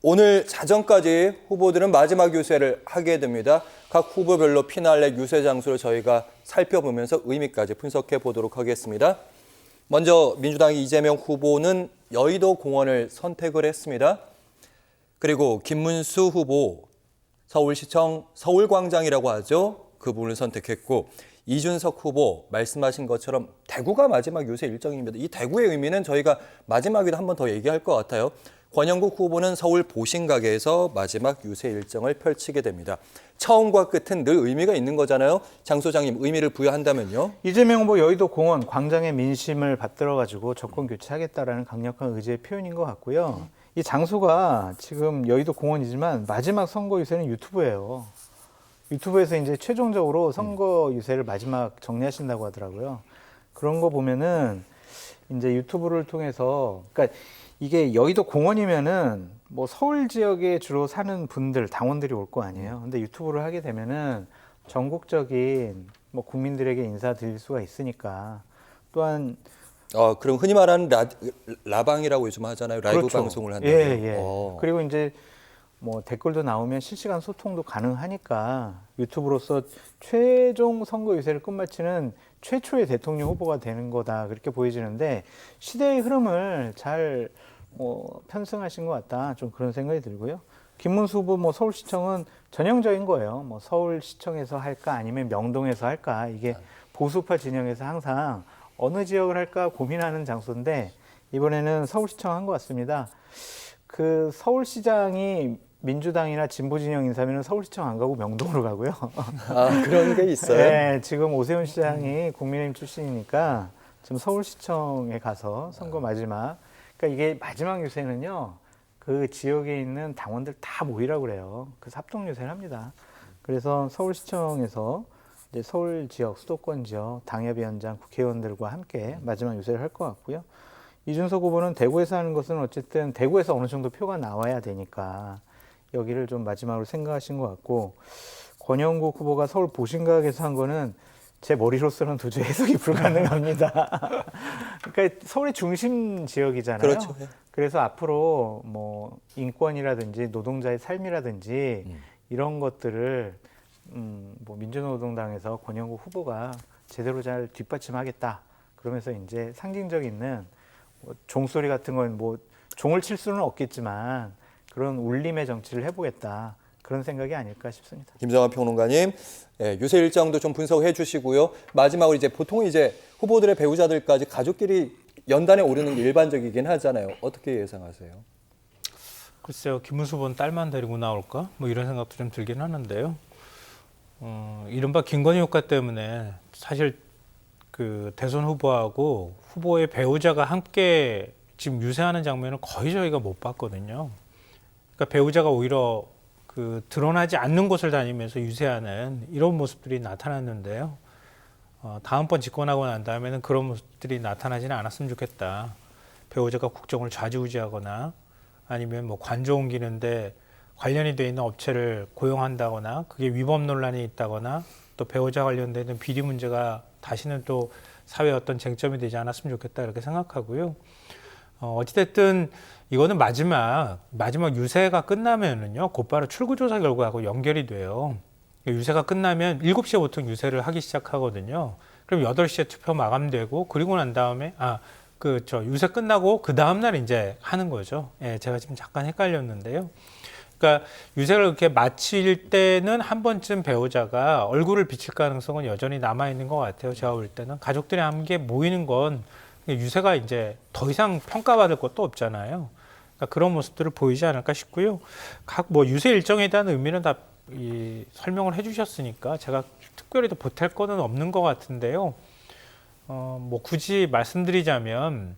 오늘 사전까지 후보들은 마지막 유세를 하게 됩니다. 각 후보별로 피날레 유세 장소를 저희가 살펴보면서 의미까지 분석해 보도록 하겠습니다. 먼저 민주당의 이재명 후보는 여의도 공원을 선택을 했습니다. 그리고 김문수 후보, 서울시청 서울광장이라고 하죠. 그 부분을 선택했고, 이준석 후보 말씀하신 것처럼 대구가 마지막 유세 일정입니다. 이 대구의 의미는 저희가 마지막에도 한 번 더 얘기할 것 같아요. 권영국 후보는 서울 보신각에서 마지막 유세 일정을 펼치게 됩니다. 처음과 끝은 늘 의미가 있는 거잖아요. 장 소장님, 의미를 부여한다면요? 이재명 후보 여의도 공원 광장의 민심을 받들어가지고 정권 교체하겠다라는 강력한 의지의 표현인 것 같고요. 이 장소가 지금 여의도 공원이지만 마지막 선거 유세는 유튜브예요. 유튜브에서 이제 최종적으로 선거 유세를 마지막 정리하신다고 하더라고요. 그런 거 보면은 이제 유튜브를 통해서, 그러니까 이게 여의도 공원이면은 뭐 서울 지역에 주로 사는 분들, 당원들이 올 거 아니에요. 근데 유튜브를 하게 되면은 전국적인 뭐 국민들에게 인사드릴 수가 있으니까. 또한 그럼 흔히 말하는 라방이라고 요즘 하잖아요. 라이브 그렇죠. 방송을 한다고. 예. 그리고 이제 뭐 댓글도 나오면 실시간 소통도 가능하니까 유튜브로서 최종 선거 유세를 끝마치는 최초의 대통령 후보가 되는 거다, 그렇게 보여지는데 시대의 흐름을 잘 편승하신 것 같다, 좀 그런 생각이 들고요. 김문수 후보 뭐 서울시청은 전형적인 거예요. 뭐 서울시청에서 할까 아니면 명동에서 할까, 이게 보수파 진영에서 항상 어느 지역을 할까 고민하는 장소인데 이번에는 서울시청 한 것 같습니다. 그 서울시장이 민주당이나 진보 진영 인사면은 서울시청 안 가고 명동으로 가고요. 그런 게 있어요? 네, 지금 오세훈 시장이 국민의힘 출신이니까 지금 서울시청에 가서 선거 마지막, 그러니까 이게 마지막 유세는요, 그 지역에 있는 당원들 다 모이라고 그래요. 그래서 합동 유세를 합니다. 그래서 서울시청에서 이제 서울 지역, 수도권 지역 당협위원장, 국회의원들과 함께 마지막 유세를 할 것 같고요. 이준석 후보는 대구에서 하는 것은 어쨌든 대구에서 어느 정도 표가 나와야 되니까 여기를 좀 마지막으로 생각하신 것 같고, 권영국 후보가 서울 보신각에서 한 거는 제 머리로서는 도저히 해석이 불가능합니다. 그러니까 서울의 중심 지역이잖아요. 그렇죠. 그래서 앞으로 뭐 인권이라든지 노동자의 삶이라든지 이런 것들을 뭐 민주노동당에서 권영국 후보가 제대로 잘 뒷받침하겠다, 그러면서 이제 상징적 있는 뭐 종소리 같은 건 뭐 종을 칠 수는 없겠지만 그런 울림의 정치를 해보겠다, 그런 생각이 아닐까 싶습니다. 김정환 평론가님, 유세 일정도 좀 분석해 주시고요. 마지막으로 이제 보통 이제 후보들의 배우자들까지 가족끼리 연단에 오르는 게 일반적이긴 하잖아요. 어떻게 예상하세요? 글쎄요, 김문수 후보는 딸만 데리고 나올까? 뭐 이런 생각도 좀 들긴 하는데요. 이른바 김건희 효과 때문에 사실 그 대선 후보하고 후보의 배우자가 함께 지금 유세하는 장면은 거의 저희가 못 봤거든요. 그러니까 배우자가 오히려 그 드러나지 않는 곳을 다니면서 유세하는 이런 모습들이 나타났는데요. 다음번 집권하고 난 다음에는 그런 모습들이 나타나지는 않았으면 좋겠다. 배우자가 국정을 좌지우지하거나 아니면 뭐 관저 옮기는데 관련이 돼 있는 업체를 고용한다거나 그게 위법 논란이 있다거나 또 배우자 관련되는 비리 문제가 다시는 또 사회의 어떤 쟁점이 되지 않았으면 좋겠다, 이렇게 생각하고요. 어찌됐든 이거는 마지막 유세가 끝나면은요, 곧바로 출구조사 결과하고 연결이 돼요. 유세가 끝나면 7시에 보통 유세를 하기 시작하거든요. 그럼 8시에 투표 마감되고, 그리고 난 다음에, 유세 끝나고 그 다음날 이제 하는 거죠. 예, 제가 지금 잠깐 헷갈렸는데요. 그러니까 유세를 이렇게 마칠 때는 한 번쯤 배우자가 얼굴을 비칠 가능성은 여전히 남아있는 것 같아요. 제가 볼 때는. 가족들이 함께 모이는 건 유세가 이제 더 이상 평가받을 것도 없잖아요. 그러니까 그런 모습들을 보이지 않을까 싶고요. 각 뭐 유세 일정에 대한 의미는 다 설명을 해주셨으니까 제가 특별히 더 보탤 거는 없는 것 같은데요. 뭐 굳이 말씀드리자면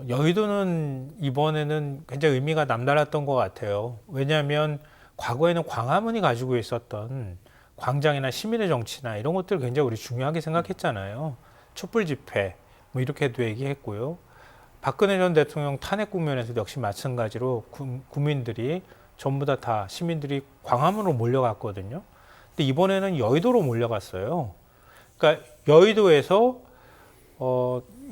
여의도는 이번에는 굉장히 의미가 남달랐던 것 같아요. 왜냐하면 과거에는 광화문이 가지고 있었던 광장이나 시민의 정치나 이런 것들을 굉장히 우리 중요하게 생각했잖아요. 촛불 집회 뭐 이렇게도 얘기했고요. 박근혜 전 대통령 탄핵 국면에서도 역시 마찬가지로 국민들이 전부 다 시민들이 광화문으로 몰려갔거든요. 근데 이번에는 여의도로 몰려갔어요. 그러니까 여의도에서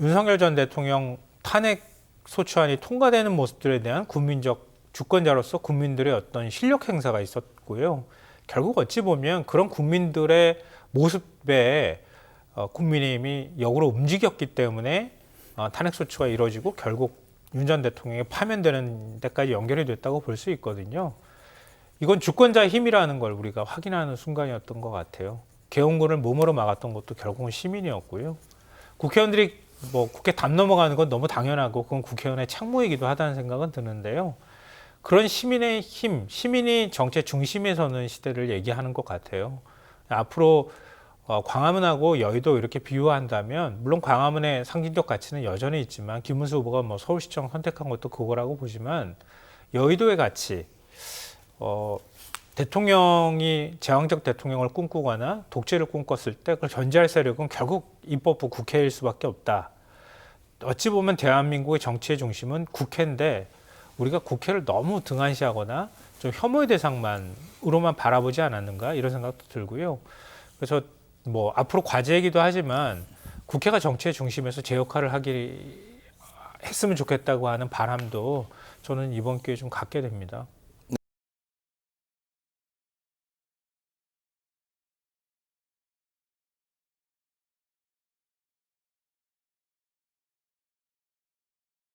윤석열 전 대통령 탄핵 소추안이 통과되는 모습들에 대한 국민적 주권자로서 국민들의 어떤 실력 행사가 있었고요. 결국 어찌 보면 그런 국민들의 모습에 국민의힘이 역으로 움직였기 때문에 탄핵 소추가 이루어지고 결국 윤 전 대통령이 파면되는 데까지 연결이 됐다고 볼 수 있거든요. 이건 주권자의 힘이라는 걸 우리가 확인하는 순간이었던 것 같아요. 개헌군을 몸으로 막았던 것도 결국은 시민이었고요. 국회의원들이 뭐 국회 담 넘어가는 건 너무 당연하고 그건 국회의원의 책무이기도 하다는 생각은 드는데요. 그런 시민의 힘, 시민이 정책 중심에 서는 시대를 얘기하는 것 같아요. 앞으로 광화문하고 여의도 이렇게 비유한다면 물론 광화문의 상징적 가치는 여전히 있지만 김문수 후보가 뭐 서울시청 선택한 것도 그거라고 보지만 여의도의 가치, 대통령이 제왕적 대통령을 꿈꾸거나 독재를 꿈꿨을 때 그걸 견제할 세력은 결국 입법부 국회일 수밖에 없다. 어찌 보면 대한민국의 정치의 중심은 국회인데 우리가 국회를 너무 등한시하거나 좀 혐오의 대상으로만 바라보지 않았는가 이런 생각도 들고요. 그래서 뭐 앞으로 과제이기도 하지만 국회가 정치의 중심에서 제 역할을 했으면 좋겠다고 하는 바람도 저는 이번 기회에 좀 갖게 됩니다.